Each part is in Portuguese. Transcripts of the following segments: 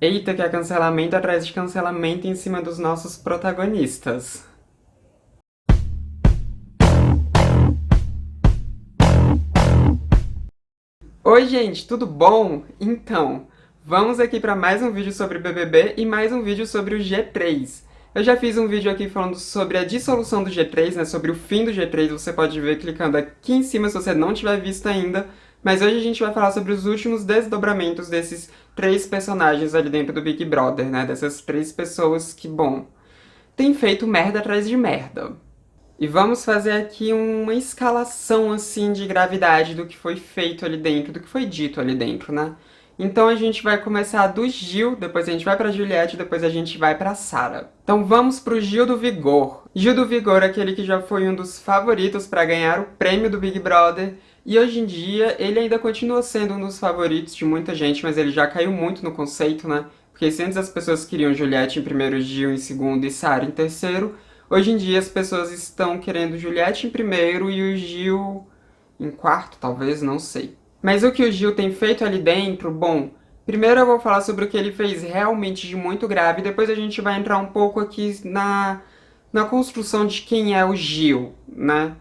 Eita, que é cancelamento atrás de cancelamento em cima dos nossos protagonistas. Oi, gente, tudo bom? Então, vamos aqui para mais um vídeo sobre o BBB e mais um vídeo sobre o G3. Eu já fiz um vídeo aqui falando sobre a dissolução do G3, né, sobre o fim do G3, você pode ver clicando aqui em cima se você não tiver visto ainda. Mas hoje a gente vai falar sobre os últimos desdobramentos desses três personagens ali dentro do Big Brother, né, dessas três pessoas que, bom, têm feito merda atrás de merda. E vamos fazer aqui uma escalação, assim, de gravidade do que foi feito ali dentro, do que foi dito ali dentro, né? Então a gente vai começar do Gil, depois a gente vai pra Juliette, depois a gente vai pra Sarah. Então vamos pro Gil do Vigor. Gil do Vigor, aquele que já foi um dos favoritos pra ganhar o prêmio do Big Brother, e hoje em dia ele ainda continua sendo um dos favoritos de muita gente, mas ele já caiu muito no conceito, né? Porque se antes as pessoas queriam Juliette em primeiro, Gil em segundo e Sarah em terceiro, hoje em dia as pessoas estão querendo Juliette em primeiro e o Gil em quarto, talvez, não sei. Mas o que o Gil tem feito ali dentro, bom, primeiro eu vou falar sobre o que ele fez realmente de muito grave, depois a gente vai entrar um pouco aqui na construção de quem é o Gil, né?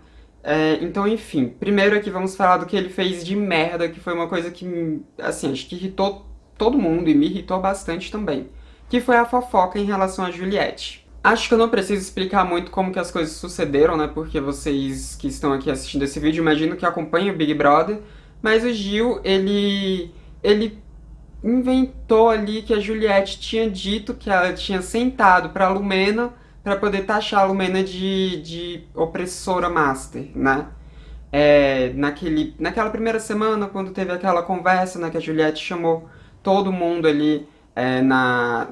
Então, enfim, primeiro aqui vamos falar do que ele fez de merda, que foi uma coisa que, assim, acho que irritou todo mundo e me irritou bastante também, que foi a fofoca em relação a Juliette. Acho que eu não preciso explicar muito como que as coisas sucederam, né? Porque vocês que estão aqui assistindo esse vídeo, imagino que acompanham o Big Brother. Mas o Gil, ele inventou ali que a Juliette tinha dito que ela tinha sentado pra Lumena pra poder taxar a Lumena de opressora master, né? Naquela primeira semana, quando teve aquela conversa, né, que a Juliette chamou todo mundo ali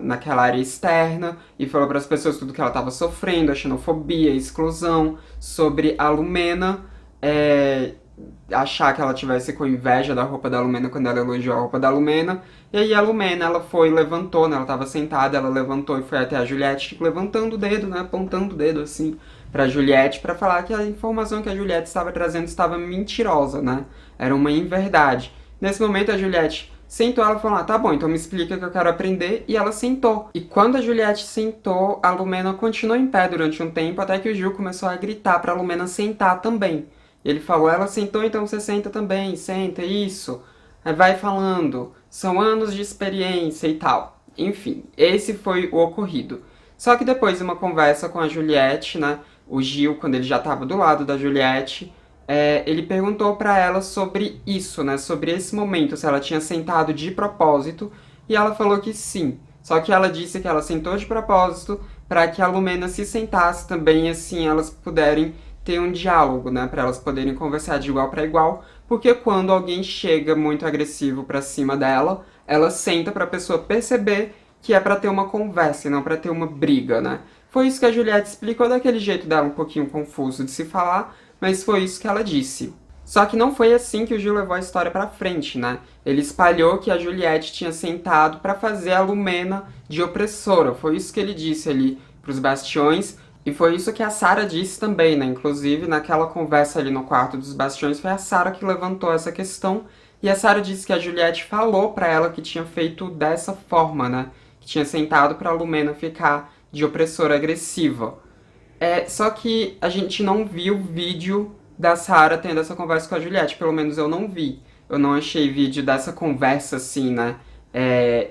naquela área externa e falou para as pessoas tudo que ela estava sofrendo, a xenofobia, a exclusão, sobre a Lumena, é, achar que ela tivesse com inveja da roupa da Lumena quando ela elogiou a roupa da Lumena. E aí a Lumena, ela foi, levantou, né, ela estava sentada, ela levantou e foi até a Juliette, tipo, levantando o dedo, né, apontando o dedo assim pra Juliette para falar que a informação que a Juliette estava trazendo estava mentirosa, né? Era uma inverdade. Nesse momento a Juliette sentou, ela falou: ah, tá bom, então me explica que eu quero aprender, e ela sentou. E quando a Juliette sentou, a Lumena continuou em pé durante um tempo, até que o Gil começou a gritar pra Lumena sentar também. Ele falou: ela sentou, então você senta também, senta, isso. Aí vai falando, são anos de experiência e tal. Enfim, esse foi o ocorrido. Só que depois de uma conversa com a Juliette, né, o Gil, quando ele já estava do lado da Juliette, ele perguntou para ela sobre isso, né, sobre esse momento, se ela tinha sentado de propósito, e ela falou que sim. Só que ela disse que ela sentou de propósito para que a Lumena se sentasse também, assim elas puderem ter um diálogo, né, para elas poderem conversar de igual para igual, porque quando alguém chega muito agressivo para cima dela, ela senta para a pessoa perceber que é para ter uma conversa e não para ter uma briga, né? Foi isso que a Juliette explicou daquele jeito dela um pouquinho confuso de se falar, mas foi isso que ela disse. Só que não foi assim que o Gil levou a história pra frente, né? Ele espalhou que a Juliette tinha sentado pra fazer a Lumena de opressora. Foi isso que ele disse ali pros bastiões. E foi isso que a Sarah disse também, né? Inclusive, naquela conversa ali no quarto dos bastiões, foi a Sarah que levantou essa questão. E a Sarah disse que a Juliette falou pra ela que tinha feito dessa forma, né? Que tinha sentado pra Lumena ficar de opressora agressiva. Só que a gente não viu o vídeo da Sarah tendo essa conversa com a Juliette, pelo menos eu não vi. Eu não achei vídeo dessa conversa assim, né?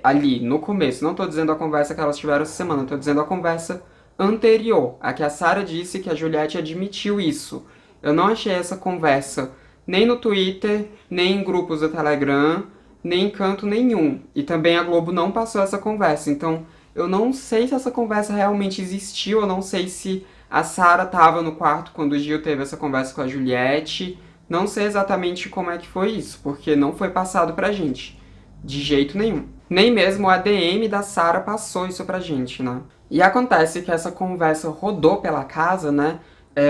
Ali, no começo. Não tô dizendo a conversa que elas tiveram essa semana, tô dizendo a conversa anterior, a que a Sarah disse que a Juliette admitiu isso. Eu não achei essa conversa nem no Twitter, nem em grupos do Telegram, nem em canto nenhum. E também a Globo não passou essa conversa, então eu não sei se essa conversa realmente existiu, eu não sei se a Sarah estava no quarto quando o Gil teve essa conversa com a Juliette. Não sei exatamente como é que foi isso, porque não foi passado pra gente. De jeito nenhum. Nem mesmo o ADM da Sarah passou isso pra gente, né? E acontece que essa conversa rodou pela casa, né?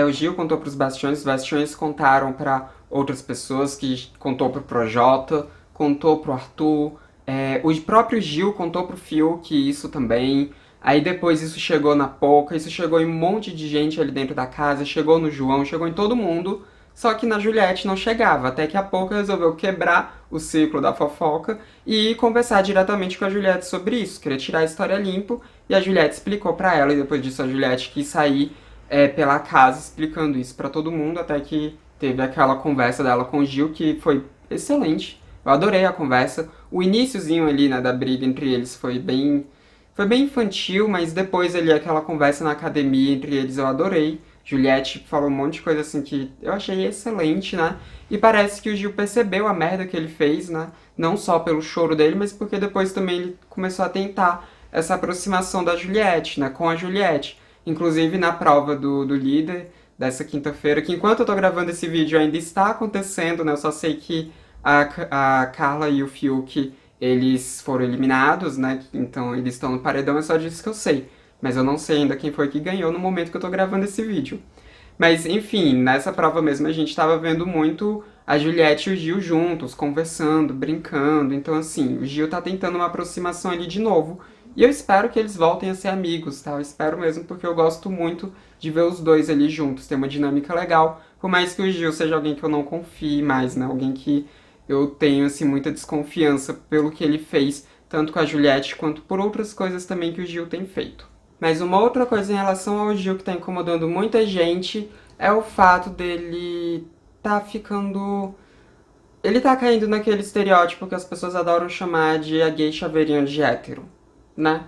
O Gil contou pros Bastiões, os Bastiões contaram pra outras pessoas, que contou pro Projota, contou pro Arthur, o próprio Gil contou pro Fiuk isso também. Aí depois isso chegou na Poca, isso chegou em um monte de gente ali dentro da casa, chegou no João, chegou em todo mundo, só que na Juliette não chegava, até que a Pouca resolveu quebrar o ciclo da fofoca e conversar diretamente com a Juliette sobre isso, queria tirar a história limpo, e a Juliette explicou pra ela, e depois disso a Juliette quis sair pela casa explicando isso pra todo mundo, até que teve aquela conversa dela com o Gil, que foi excelente, eu adorei a conversa, o iniciozinho ali, né, da briga entre eles foi bem infantil, mas depois ali aquela conversa na academia entre eles eu adorei. Juliette falou um monte de coisa assim que eu achei excelente, né? E parece que o Gil percebeu a merda que ele fez, né? Não só pelo choro dele, mas porque depois também ele começou a tentar essa aproximação da Juliette, né? Com a Juliette. Inclusive na prova do líder dessa quinta-feira, que enquanto eu tô gravando esse vídeo ainda está acontecendo, né? Eu só sei que a Carla e o Fiuk eles foram eliminados, né? Então eles estão no paredão, é só disso que eu sei. Mas eu não sei ainda quem foi que ganhou no momento que eu tô gravando esse vídeo. Mas, enfim, nessa prova mesmo a gente tava vendo muito a Juliette e o Gil juntos, conversando, brincando. Então, assim, o Gil tá tentando uma aproximação ali de novo. E eu espero que eles voltem a ser amigos, tá? Eu espero mesmo, porque eu gosto muito de ver os dois ali juntos. Tem uma dinâmica legal. Por mais que o Gil seja alguém que eu não confie mais, né? Alguém que eu tenho, assim, muita desconfiança pelo que ele fez, tanto com a Juliette quanto por outras coisas também que o Gil tem feito. Mas uma outra coisa em relação ao Gil que tá incomodando muita gente é o fato dele tá ficando... Ele tá caindo naquele estereótipo que as pessoas adoram chamar de a gay chaveirinho de hétero, né?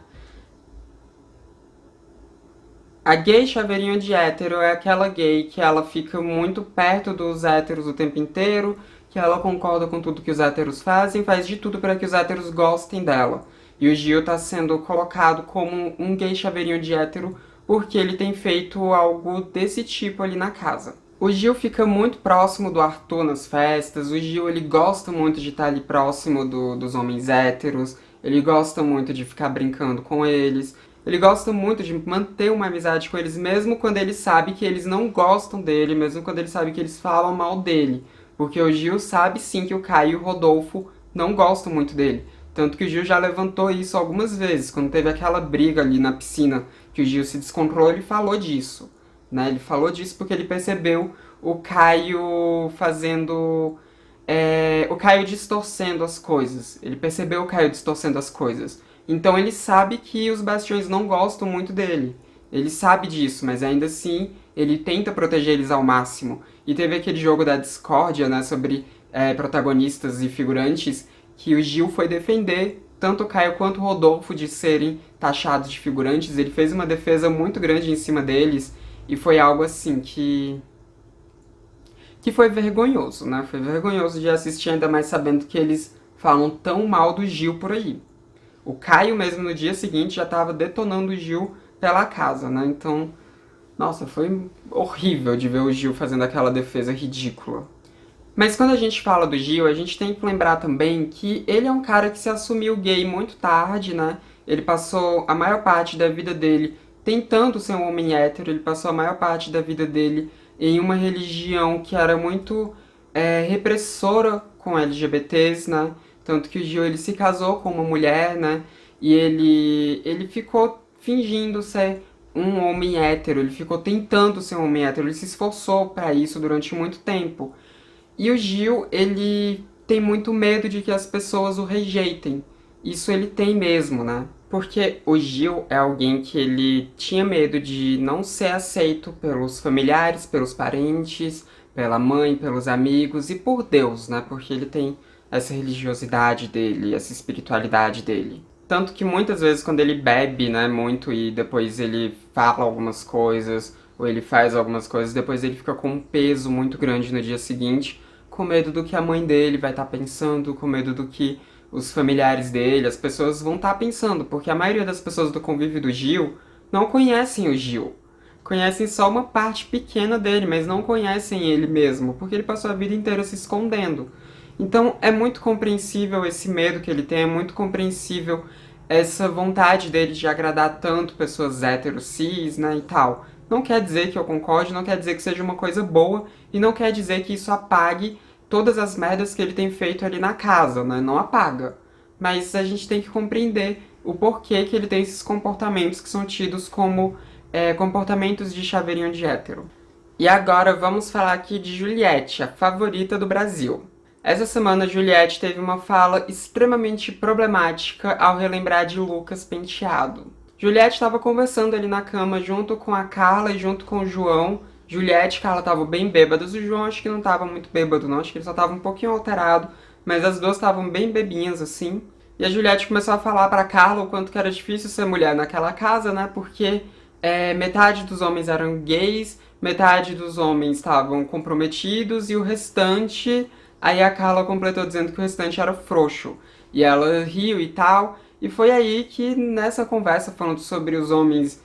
A gay chaveirinho de hétero é aquela gay que ela fica muito perto dos héteros o tempo inteiro, que ela concorda com tudo que os héteros fazem, faz de tudo para que os héteros gostem dela. E o Gil tá sendo colocado como um gay chaveirinho de hétero porque ele tem feito algo desse tipo ali na casa. O Gil fica muito próximo do Arthur nas festas, o Gil ele gosta muito de estar ali próximo dos homens héteros, ele gosta muito de ficar brincando com eles, ele gosta muito de manter uma amizade com eles, mesmo quando ele sabe que eles não gostam dele, mesmo quando ele sabe que eles falam mal dele. Porque o Gil sabe sim que o Caio e o Rodolfo não gostam muito dele. Tanto que o Gil já levantou isso algumas vezes, quando teve aquela briga ali na piscina, que o Gil se descontrolou, ele falou disso. Né? Ele falou disso porque ele percebeu o Caio fazendo... o Caio distorcendo as coisas. Ele percebeu o Caio distorcendo as coisas. Então ele sabe que os Bastiões não gostam muito dele. Ele sabe disso, mas ainda assim ele tenta proteger eles ao máximo. E teve aquele jogo da discórdia, né, sobre protagonistas e figurantes, que o Gil foi defender tanto o Caio quanto o Rodolfo de serem taxados de figurantes. Ele fez uma defesa muito grande em cima deles e foi algo assim que foi vergonhoso, né? Foi vergonhoso de assistir, ainda mais sabendo que eles falam tão mal do Gil por aí. O Caio mesmo no dia seguinte já estava detonando o Gil pela casa, né? Então, nossa, foi horrível de ver o Gil fazendo aquela defesa ridícula. Mas quando a gente fala do Gil, a gente tem que lembrar também que ele é um cara que se assumiu gay muito tarde, né? Ele passou a maior parte da vida dele tentando ser um homem hétero, ele passou a maior parte da vida dele em uma religião que era muito repressora com LGBTs, né? Tanto que o Gil ele se casou com uma mulher, né? E ele ficou fingindo ser um homem hétero, ele ficou tentando ser um homem hétero, ele se esforçou para isso durante muito tempo. E o Gil, ele tem muito medo de que as pessoas o rejeitem. Isso ele tem mesmo, né? Porque o Gil é alguém que ele tinha medo de não ser aceito pelos familiares, pelos parentes, pela mãe, pelos amigos e por Deus, né? Porque ele tem essa religiosidade dele, essa espiritualidade dele. Tanto que muitas vezes quando ele bebe, né, muito e depois ele fala algumas coisas, ou ele faz algumas coisas, depois ele fica com um peso muito grande no dia seguinte, com medo do que a mãe dele vai estar pensando, com medo do que os familiares dele, as pessoas vão estar pensando, porque a maioria das pessoas do convívio do Gil não conhecem o Gil. Conhecem só uma parte pequena dele, mas não conhecem ele mesmo, porque ele passou a vida inteira se escondendo. Então é muito compreensível esse medo que ele tem, é muito compreensível essa vontade dele de agradar tanto pessoas héteros, cis, né, e tal. Não quer dizer que eu concorde, não quer dizer que seja uma coisa boa, e não quer dizer que isso apague todas as merdas que ele tem feito ali na casa, né? Não apaga. Mas a gente tem que compreender o porquê que ele tem esses comportamentos que são tidos como comportamentos de chaveirinho de hétero. E agora vamos falar aqui de Juliette, a favorita do Brasil. Essa semana, Juliette teve uma fala extremamente problemática ao relembrar de Lucas Penteado. Juliette estava conversando ali na cama junto com a Carla e junto com o João. Juliette e Carla estavam bem bêbadas. O João acho que não estava muito bêbado não, acho que ele só estava um pouquinho alterado. Mas as duas estavam bem bebinhas assim. E a Juliette começou a falar pra Carla o quanto que era difícil ser mulher naquela casa, né? Porque metade dos homens eram gays, metade dos homens estavam comprometidos e o restante... Aí a Carla completou dizendo que o restante era frouxo. E ela riu e tal. E foi aí que, nessa conversa, falando sobre os homens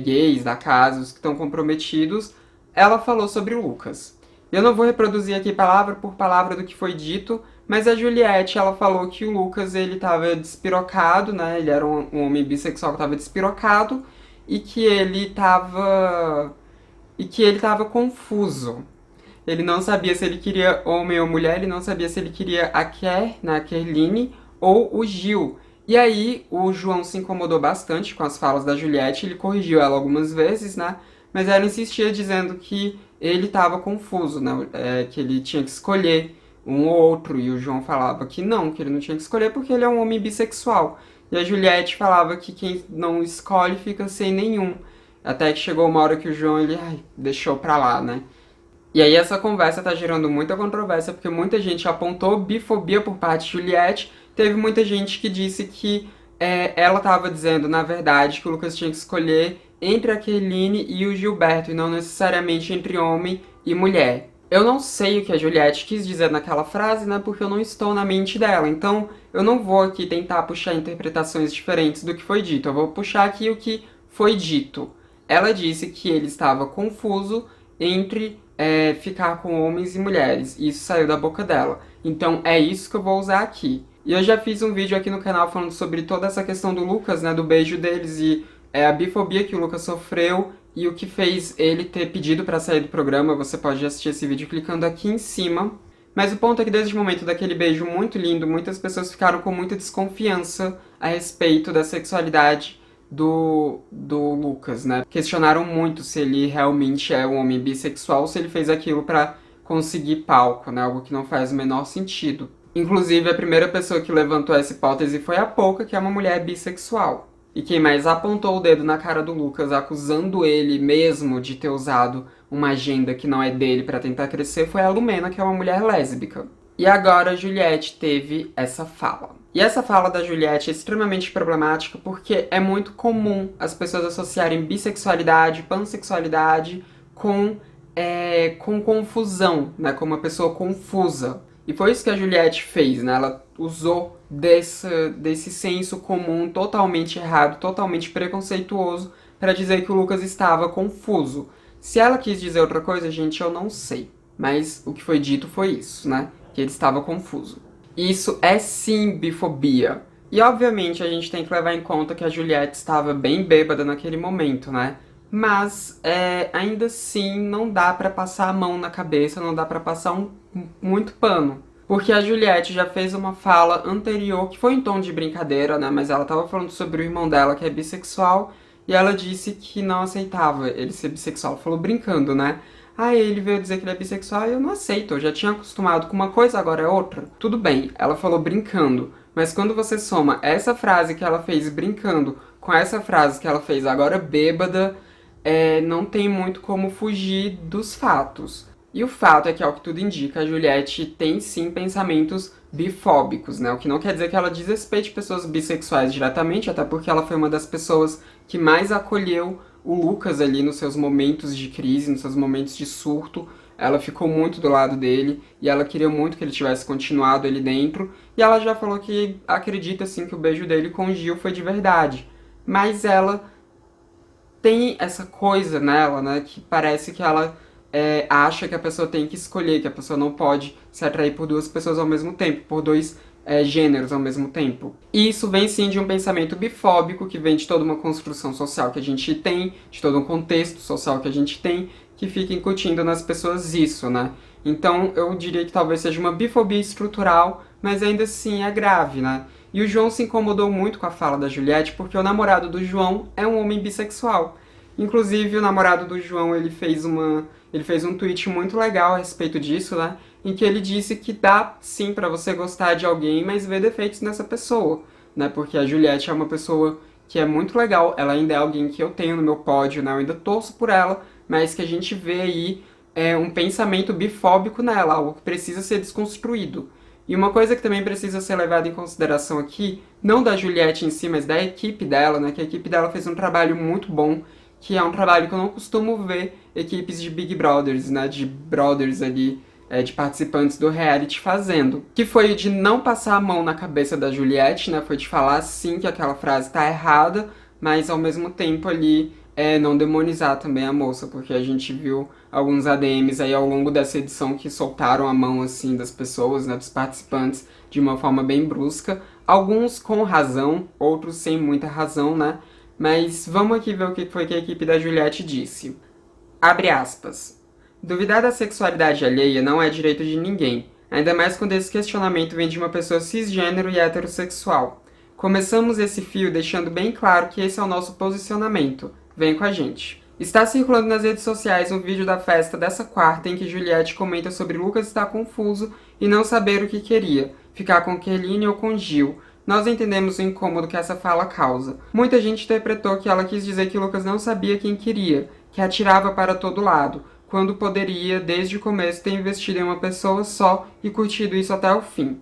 gays da casa, os que estão comprometidos, ela falou sobre o Lucas. Eu não vou reproduzir aqui palavra por palavra do que foi dito, mas a Juliette, ela falou que o Lucas, ele estava despirocado, né? Ele era um homem bissexual que estava despirocado e que ele estava confuso. Ele não sabia se ele queria homem ou mulher, ele não sabia se ele queria a Kerline, ou o Gil. E aí o João se incomodou bastante com as falas da Juliette, ele corrigiu ela algumas vezes, né? Mas ela insistia dizendo que ele estava confuso, né? Que ele tinha que escolher um ou outro, e o João falava que ele não tinha que escolher porque ele é um homem bissexual. E a Juliette falava que quem não escolhe fica sem nenhum. Até que chegou uma hora que o João, deixou pra lá, né? E aí essa conversa tá gerando muita controvérsia, porque muita gente apontou bifobia por parte de Juliette, teve muita gente que disse que ela tava dizendo, na verdade, que o Lucas tinha que escolher entre a Kerline e o Gilberto, e não necessariamente entre homem e mulher. Eu não sei o que a Juliette quis dizer naquela frase, né, porque eu não estou na mente dela, então eu não vou aqui tentar puxar interpretações diferentes do que foi dito, eu vou puxar aqui o que foi dito. Ela disse que ele estava confuso entre ficar com homens e mulheres. Isso saiu da boca dela. Então é isso que eu vou usar aqui. E eu já fiz um vídeo aqui no canal falando sobre toda essa questão do Lucas, né, do beijo deles e a bifobia que o Lucas sofreu e o que fez ele ter pedido pra sair do programa. Você pode assistir esse vídeo clicando aqui em cima. Mas o ponto é que desde o momento daquele beijo muito lindo, muitas pessoas ficaram com muita desconfiança a respeito da sexualidade do Lucas, né? Questionaram muito se ele realmente é um homem bissexual ou se ele fez aquilo pra conseguir palco, né? Algo que não faz o menor sentido. Inclusive, a primeira pessoa que levantou essa hipótese foi a Pouca, que é uma mulher bissexual. E quem mais apontou o dedo na cara do Lucas, acusando ele mesmo de ter usado uma agenda que não é dele pra tentar crescer, foi a Lumena, que é uma mulher lésbica. E agora a Juliette teve essa fala. E essa fala da Juliette é extremamente problemática porque é muito comum as pessoas associarem bissexualidade, pansexualidade com confusão, né? Com uma pessoa confusa. E foi isso que a Juliette fez, né? Ela usou desse senso comum totalmente errado, totalmente preconceituoso, para dizer que o Lucas estava confuso. Se ela quis dizer outra coisa, gente, eu não sei. Mas o que foi dito foi isso, né? Que ele estava confuso. Isso é sim bifobia. E obviamente a gente tem que levar em conta que a Juliette estava bem bêbada naquele momento, né? Mas ainda assim não dá pra passar a mão na cabeça, não dá pra passar muito pano. Porque a Juliette já fez uma fala anterior, que foi em tom de brincadeira, né? Mas ela tava falando sobre o irmão dela, que é bissexual, e ela disse que não aceitava ele ser bissexual. Ela falou brincando, né? Ah, ele veio dizer que ele é bissexual e eu não aceito, eu já tinha acostumado com uma coisa, agora é outra. Tudo bem, ela falou brincando, mas quando você soma essa frase que ela fez brincando com essa frase que ela fez agora bêbada, não tem muito como fugir dos fatos. E o fato é que, ao que tudo indica, a Juliette tem sim pensamentos bifóbicos, né? O que não quer dizer que ela desrespeite pessoas bissexuais diretamente, até porque ela foi uma das pessoas que mais acolheu o Lucas ali nos seus momentos de crise, nos seus momentos de surto. Ela ficou muito do lado dele e ela queria muito que ele tivesse continuado ali dentro. E ela já falou que acredita sim que o beijo dele com o Gil foi de verdade. Mas ela tem essa coisa nela, né, que parece que ela acha que a pessoa tem que escolher, que a pessoa não pode se atrair por duas pessoas ao mesmo tempo, por dois gêneros ao mesmo tempo. E isso vem sim de um pensamento bifóbico, que vem de toda uma construção social que a gente tem, de todo um contexto social que a gente tem, que fica incutindo nas pessoas isso, né? Então eu diria que talvez seja uma bifobia estrutural, mas ainda assim é grave, né? E o João se incomodou muito com a fala da Juliette, porque o namorado do João é um homem bissexual. Inclusive, o namorado do João, ele fez um tweet muito legal a respeito disso, né? Em que ele disse que dá sim pra você gostar de alguém, mas ver defeitos nessa pessoa, né? Porque a Juliette é uma pessoa que é muito legal, ela ainda é alguém que eu tenho no meu pódio, né? Eu ainda torço por ela, mas que a gente vê aí um pensamento bifóbico nela, algo que precisa ser desconstruído. E uma coisa que também precisa ser levada em consideração aqui, não da Juliette em si, mas da equipe dela, né? Que a equipe dela fez um trabalho muito bom, que é um trabalho que eu não costumo ver equipes de Big Brothers, né? De brothers ali, de participantes do reality fazendo. Que foi de não passar a mão na cabeça da Juliette, né? Foi de falar sim que aquela frase tá errada, mas ao mesmo tempo ali não demonizar também a moça, porque a gente viu alguns ADMs aí ao longo dessa edição que soltaram a mão assim das pessoas, né, dos participantes, de uma forma bem brusca. Alguns com razão, outros sem muita razão, né? Mas vamos aqui ver o que foi que a equipe da Juliette disse. Abre aspas. Duvidar da sexualidade alheia não é direito de ninguém, ainda mais quando esse questionamento vem de uma pessoa cisgênero e heterossexual. Começamos esse fio deixando bem claro que esse é o nosso posicionamento. Vem com a gente. Está circulando nas redes sociais um vídeo da festa dessa quarta em que Juliette comenta sobre Lucas estar confuso e não saber o que queria, ficar com Kerline ou com Gil. Nós entendemos o incômodo que essa fala causa. Muita gente interpretou que ela quis dizer que Lucas não sabia quem queria, que atirava para todo lado, quando poderia, desde o começo, ter investido em uma pessoa só e curtido isso até o fim.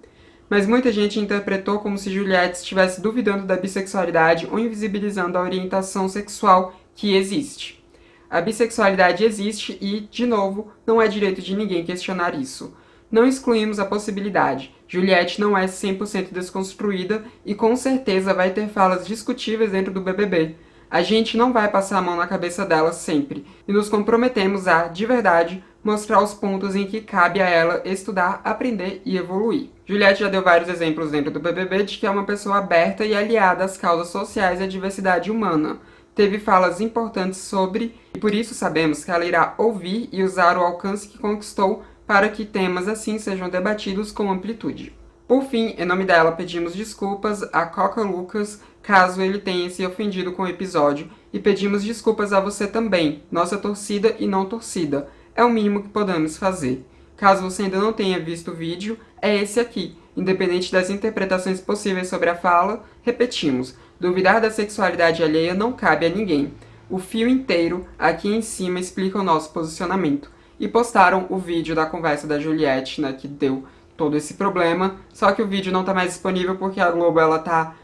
Mas muita gente interpretou como se Juliette estivesse duvidando da bissexualidade ou invisibilizando a orientação sexual que existe. A bissexualidade existe e, de novo, não é direito de ninguém questionar isso. Não excluímos a possibilidade. Juliette não é 100% desconstruída e com certeza vai ter falas discutíveis dentro do BBB. A gente não vai passar a mão na cabeça dela sempre e nos comprometemos a, de verdade, mostrar os pontos em que cabe a ela estudar, aprender e evoluir. Juliette já deu vários exemplos dentro do BBB de que é uma pessoa aberta e aliada às causas sociais e à diversidade humana. Teve falas importantes sobre, e por isso sabemos que ela irá ouvir e usar o alcance que conquistou para que temas assim sejam debatidos com amplitude. Por fim, em nome dela, pedimos desculpas a Coca Lucas, caso ele tenha se ofendido com o episódio, e pedimos desculpas a você também, nossa torcida e não torcida. É o mínimo que podemos fazer. Caso você ainda não tenha visto o vídeo, é esse aqui. Independente das interpretações possíveis sobre a fala, repetimos, duvidar da sexualidade alheia não cabe a ninguém. O fio inteiro aqui em cima explica o nosso posicionamento. E postaram o vídeo da conversa da Juliette, né, que deu todo esse problema, só que o vídeo não tá mais disponível porque a Globo ela tá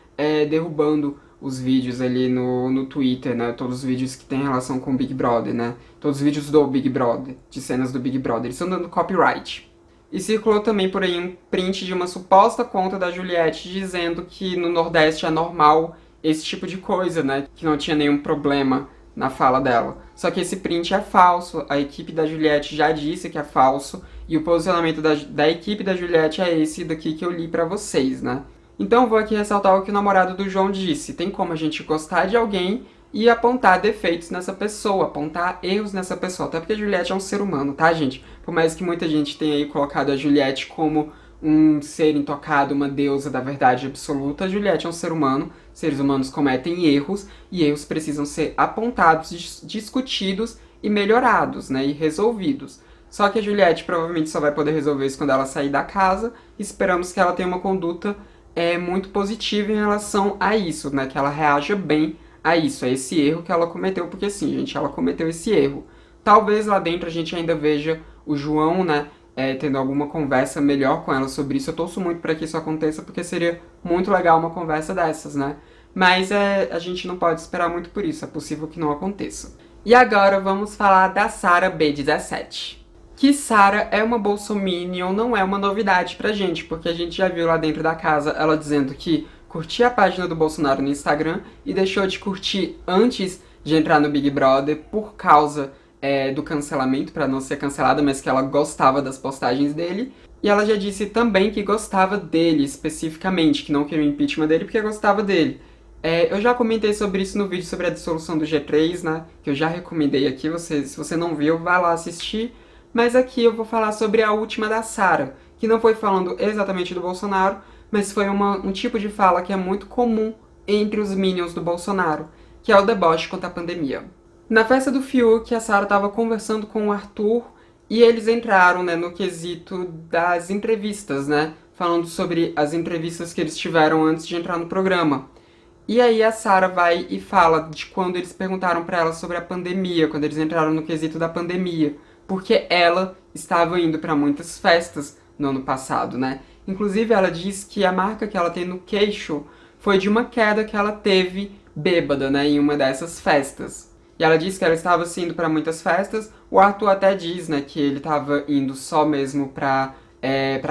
derrubando os vídeos ali no Twitter, né, todos os vídeos que tem relação com o Big Brother, né, todos os vídeos do Big Brother, de cenas do Big Brother, eles estão dando copyright. E circulou também por aí um print de uma suposta conta da Juliette dizendo que no Nordeste é normal esse tipo de coisa, né, que não tinha nenhum problema na fala dela. Só que esse print é falso, a equipe da Juliette já disse que é falso, e o posicionamento da equipe da Juliette é esse daqui que eu li pra vocês, né? Então vou aqui ressaltar o que o namorado do João disse. Tem como a gente gostar de alguém e apontar defeitos nessa pessoa, apontar erros nessa pessoa. Até porque a Juliette é um ser humano, tá, gente? Por mais que muita gente tenha aí colocado a Juliette como um ser intocado, uma deusa da verdade absoluta, a Juliette é um ser humano, seres humanos cometem erros, e erros precisam ser apontados, discutidos e melhorados, né, e resolvidos. Só que a Juliette provavelmente só vai poder resolver isso quando ela sair da casa, e esperamos que ela tenha uma conduta muito positiva em relação a isso, né, que ela reaja bem a isso, a esse erro que ela cometeu, porque sim, gente, ela cometeu esse erro. Talvez lá dentro a gente ainda veja o João, né, tendo alguma conversa melhor com ela sobre isso. Eu torço muito para que isso aconteça, porque seria muito legal uma conversa dessas, né? Mas a gente não pode esperar muito por isso, é possível que não aconteça. E agora vamos falar da Sara B17. Que Sara é uma bolsominion não é uma novidade pra gente, porque a gente já viu lá dentro da casa ela dizendo que curtia a página do Bolsonaro no Instagram e deixou de curtir antes de entrar no Big Brother por causa do cancelamento, para não ser cancelada, mas que ela gostava das postagens dele. E ela já disse também que gostava dele, especificamente, que não queria o impeachment dele porque gostava dele. Eu já comentei sobre isso no vídeo sobre a dissolução do G3, né, que eu já recomendei aqui, se você não viu, vai lá assistir. Mas aqui eu vou falar sobre a última da Sara, que não foi falando exatamente do Bolsonaro, mas foi um tipo de fala que é muito comum entre os minions do Bolsonaro, que é o deboche contra a pandemia. Na festa do Fiuk, a Sarah tava conversando com o Arthur e eles entraram, né, no quesito das entrevistas, né? Falando sobre as entrevistas que eles tiveram antes de entrar no programa. E aí a Sarah vai e fala de quando eles perguntaram pra ela sobre a pandemia, quando eles entraram no quesito da pandemia, porque ela estava indo pra muitas festas no ano passado, né? Inclusive ela diz que a marca que ela tem no queixo foi de uma queda que ela teve bêbada, né, em uma dessas festas. E ela disse que ela estava assim, indo pra muitas festas. O Arthur até diz, né, que ele estava indo só mesmo pra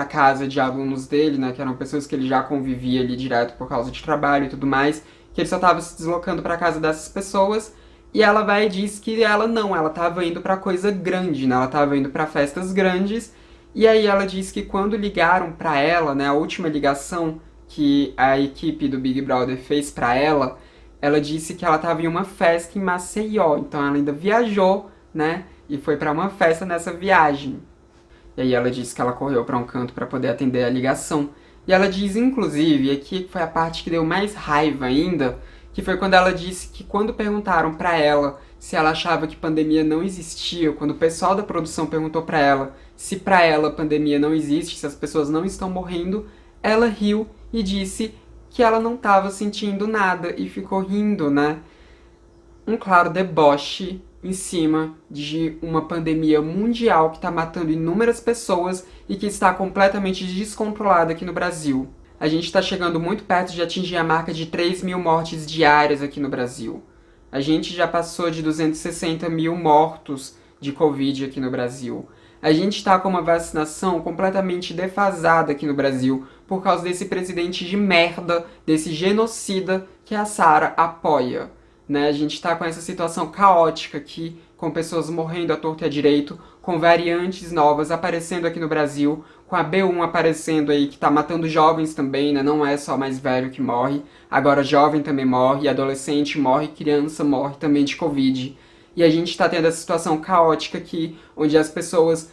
casa de alunos dele, né, que eram pessoas que ele já convivia ali direto por causa de trabalho e tudo mais, que ele só estava se deslocando pra casa dessas pessoas. E ela vai e diz que ela estava indo pra coisa grande, né, ela estava indo pra festas grandes. E aí ela diz que quando ligaram pra ela, né, a última ligação que a equipe do Big Brother fez pra ela disse que ela estava em uma festa em Maceió, então ela ainda viajou, né, e foi pra uma festa nessa viagem. E aí ela disse que ela correu pra um canto pra poder atender a ligação. E ela diz, inclusive, e aqui foi a parte que deu mais raiva ainda, que foi quando ela disse que quando perguntaram pra ela se ela achava que pandemia não existia, quando o pessoal da produção perguntou pra ela se pra ela a pandemia não existe, se as pessoas não estão morrendo, ela riu e disse que ela não estava sentindo nada e ficou rindo, né? Um claro deboche em cima de uma pandemia mundial que está matando inúmeras pessoas e que está completamente descontrolada aqui no Brasil. A gente está chegando muito perto de atingir a marca de 3 mil mortes diárias aqui no Brasil. A gente já passou de 260 mil mortos de Covid aqui no Brasil. A gente está com uma vacinação completamente defasada aqui no Brasil por causa desse presidente de merda, desse genocida que a Sarah apoia. Né? A gente está com essa situação caótica aqui, com pessoas morrendo à torto e à direito, com variantes novas aparecendo aqui no Brasil, com a B1 aparecendo aí, que está matando jovens também, né? Não é só mais velho que morre, agora jovem também morre, adolescente morre, criança morre também de Covid. E a gente está tendo essa situação caótica aqui, onde as pessoas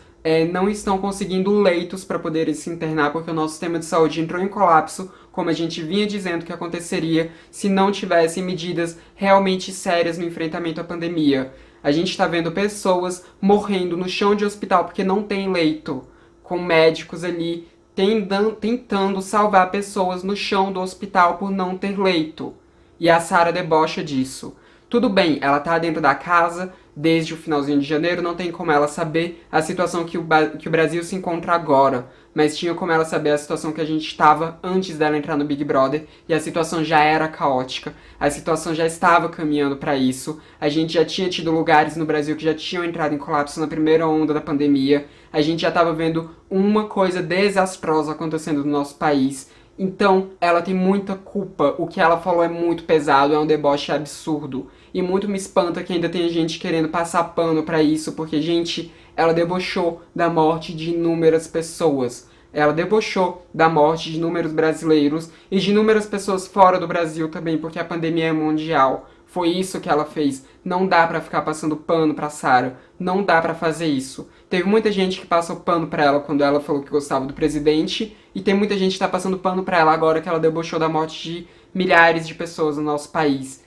não estão conseguindo leitos para poderem se internar, porque o nosso sistema de saúde entrou em colapso, como a gente vinha dizendo que aconteceria se não tivessem medidas realmente sérias no enfrentamento à pandemia. A gente está vendo pessoas morrendo no chão de hospital porque não tem leito, com médicos ali tentando salvar pessoas no chão do hospital por não ter leito. E a Sarah debocha disso. Tudo bem, ela tá dentro da casa desde o finalzinho de janeiro, não tem como ela saber a situação que o Brasil se encontra agora, mas tinha como ela saber a situação que a gente estava antes dela entrar no Big Brother, e a situação já era caótica, a situação já estava caminhando para isso, a gente já tinha tido lugares no Brasil que já tinham entrado em colapso na primeira onda da pandemia, a gente já estava vendo uma coisa desastrosa acontecendo no nosso país. Então, ela tem muita culpa. O que ela falou é muito pesado, é um deboche absurdo. E muito me espanta que ainda tenha gente querendo passar pano pra isso, porque, gente, ela debochou da morte de inúmeras pessoas. Ela debochou da morte de inúmeros brasileiros e de inúmeras pessoas fora do Brasil também, porque a pandemia é mundial. Foi isso que ela fez. Não dá pra ficar passando pano pra Sarah. Não dá pra fazer isso. Teve muita gente que passou pano pra ela quando ela falou que gostava do presidente, e tem muita gente que tá passando pano pra ela agora que ela debochou da morte de milhares de pessoas no nosso país.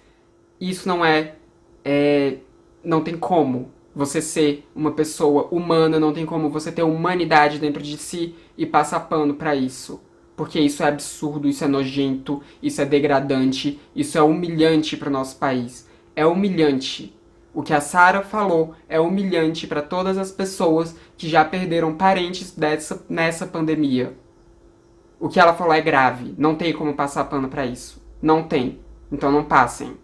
Isso não tem como você ser uma pessoa humana, não tem como você ter humanidade dentro de si e passar pano pra isso. Porque isso é absurdo, isso é nojento, isso é degradante, isso é humilhante pro nosso país. É humilhante. O que a Sarah falou é humilhante para todas as pessoas que já perderam parentes nessa pandemia. O que ela falou é grave. Não tem como passar pano pra isso. Não tem. Então não passem.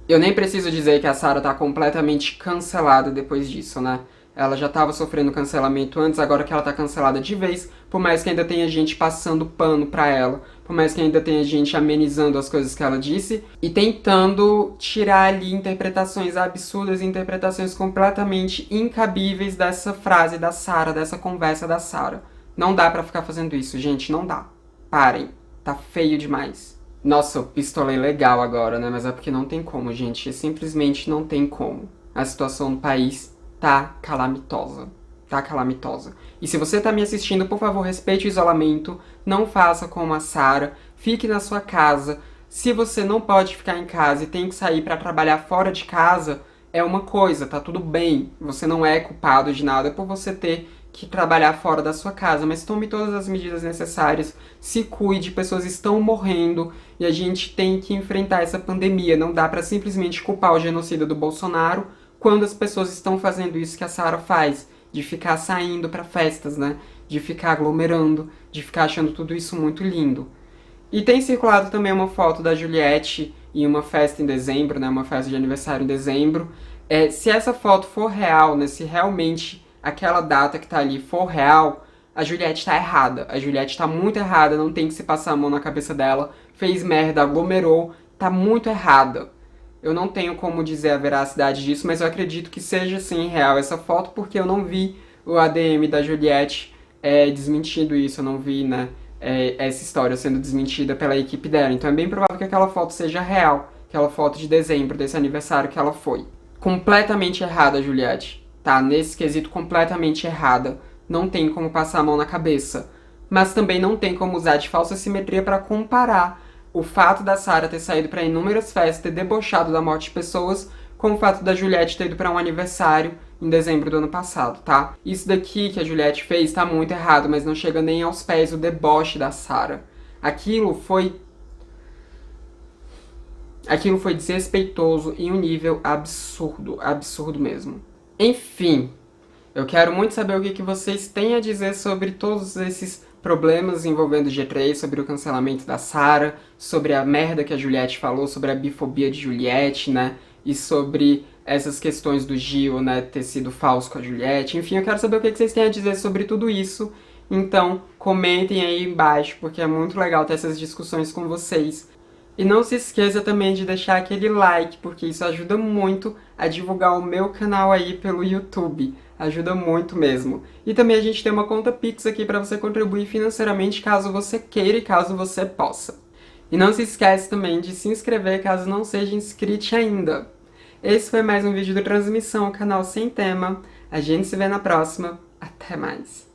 Eu nem preciso dizer que a Sarah tá completamente cancelada depois disso, né? Ela já tava sofrendo cancelamento antes, agora que ela tá cancelada de vez, por mais que ainda tenha gente passando pano pra ela, por mais que ainda tenha gente amenizando as coisas que ela disse, e tentando tirar ali interpretações absurdas e interpretações completamente incabíveis dessa frase da Sarah, dessa conversa da Sarah. Não dá pra ficar fazendo isso, gente, não dá. Parem. Tá feio demais. Nossa, eu pistolei legal agora, né? Mas é porque não tem como, gente. Simplesmente não tem como. A situação no país tá calamitosa. Tá calamitosa. E se você tá me assistindo, por favor, respeite o isolamento. Não faça como a Sarah. Fique na sua casa. Se você não pode ficar em casa e tem que sair pra trabalhar fora de casa, é uma coisa, tá tudo bem. Você não é culpado de nada por você ter que trabalhar fora da sua casa, mas tome todas as medidas necessárias, se cuide, pessoas estão morrendo e a gente tem que enfrentar essa pandemia. Não dá pra simplesmente culpar o genocida do Bolsonaro quando as pessoas estão fazendo isso que a Sarah faz, de ficar saindo pra festas, né? De ficar aglomerando, de ficar achando tudo isso muito lindo. E tem circulado também uma foto da Juliette em uma festa em dezembro, né? Uma festa de aniversário em dezembro. Se essa foto for real, né? Se realmente aquela data que tá ali for real, a Juliette tá errada. A Juliette tá muito errada, não tem que se passar a mão na cabeça dela. Fez merda, aglomerou, tá muito errada. Eu não tenho como dizer a veracidade disso, mas eu acredito que seja sim real essa foto, porque eu não vi o ADM da Juliette desmentindo isso, eu não vi, né, essa história sendo desmentida pela equipe dela. Então é bem provável que aquela foto seja real, aquela foto de dezembro, desse aniversário que ela foi. Completamente errada, Juliette. Tá, nesse quesito completamente errada. Não tem como passar a mão na cabeça. Mas também não tem como usar de falsa simetria para comparar o fato da Sarah ter saído para inúmeras festas, ter debochado da morte de pessoas, com o fato da Juliette ter ido para um aniversário em dezembro do ano passado, tá? Isso daqui que a Juliette fez tá muito errado, mas não chega nem aos pés do deboche da Sarah. Aquilo foi desrespeitoso em um nível absurdo, absurdo mesmo. Enfim, eu quero muito saber o que vocês têm a dizer sobre todos esses problemas envolvendo o G3, sobre o cancelamento da Sarah, sobre a merda que a Juliette falou, sobre a bifobia de Juliette, né? E sobre essas questões do Gil, né, ter sido falso com a Juliette. Enfim, eu quero saber o que vocês têm a dizer sobre tudo isso. Então, comentem aí embaixo, porque é muito legal ter essas discussões com vocês. E não se esqueça também de deixar aquele like, porque isso ajuda muito a divulgar o meu canal aí pelo YouTube. Ajuda muito mesmo. E também a gente tem uma conta Pix aqui para você contribuir financeiramente caso você queira e caso você possa. E não se esqueça também de se inscrever caso não seja inscrito ainda. Esse foi mais um vídeo do Transmissão, canal sem tema. A gente se vê na próxima. Até mais.